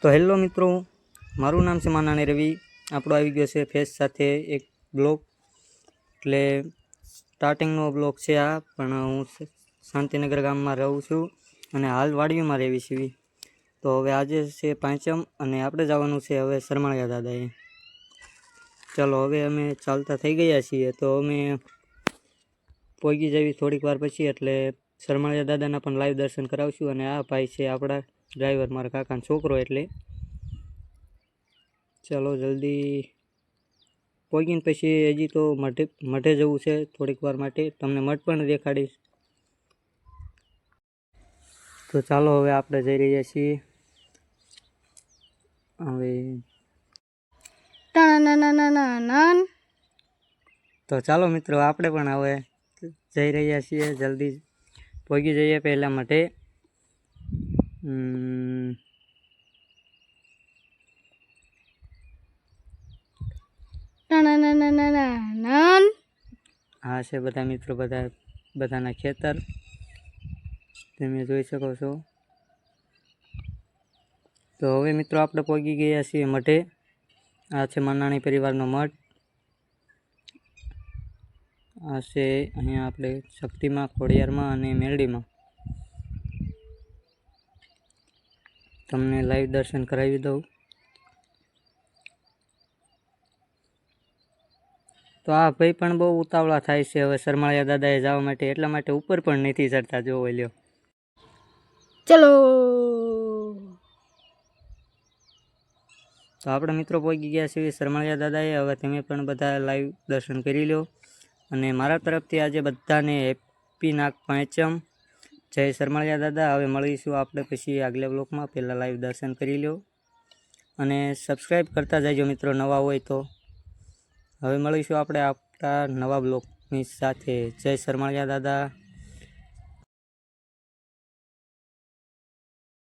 તો હેલો મિત્રો, મારું નામ છે માનાણી રવિ. આપણો આવી ગયો છે ફેસ સાથે એક બ્લોગ. એટલે સ્ટાર્ટિંગનો બ્લોગ છે આ, પણ હું શાંતિનગર ગામમાં રહું છું અને હાલ વાડીઓમાં રહેવી છીએ. તો હવે આજે છે પાંચમ અને આપણે જવાનું છે હવે સરમાળિયા દાદાએ. ચાલો હવે અમે ચાલતા થઈ ગયા છીએ, તો અમે પહોંચી જવી થોડીક વાર પછી. એટલે સરમાળિયા દાદાના પણ લાઈવ દર્શન કરાવશું. અને આ ભાઈ છે આપણા ડ્રાઈવર, મારા કાકાનો છોકરો. એટલે ચાલો જલ્દી પહોંચીને પછી હજી તો મઠે જવું છે થોડીક વાર માટે. તમને મઠ પણ દેખાડીશ. તો ચાલો હવે આપણે જઈ રહ્યા છીએ. હવે તો ચાલો મિત્રો, આપણે પણ હવે જઈ રહ્યા છીએ. જલ્દી પહોંચી જઈએ પહેલાં મઠે. હા છે બધા મિત્રો, બધાના ખેતર તમે જોઈ શકો છો. તો હવે મિત્રો આપણે પહોંચી ગયા છીએ મઠે. આ છે માનાણી પરિવારનો મઠ. આ છે અહીંયા આપણે શક્તિમાં, ખોડિયારમાં અને મેરડીમાં. તમને લાઈવ દર્શન કરાવી દઉં. તો આ ભાઈ પણ બહુ ઉતાવળા થાય છે હવે સરમાળિયા દાદાએ જવા માટે, એટલા માટે ઉપર પણ નથી ચડતા. જોવો લ્યો. ચલો તો આપણે મિત્રો પહોંચી ગયા છીએ સરમાળિયા દાદાએ. હવે તમે પણ બધા લાઈવ દર્શન કરી લો. અને મારા તરફથી આજે બધાને હેપી નાગ પાંચમ. જય સરમાળિયા દાદા. હવે મળીશું આપણે પછી આગલા બ્લોકમાં. પહેલાં લાઈવ દર્શન કરી લો અને સબસ્ક્રાઈબ કરતા જજો મિત્રો, નવા હોય તો. હવે મળીશું આપણે આપણા નવા બ્લોગની સાથે. જય સરમાળિયા દાદા.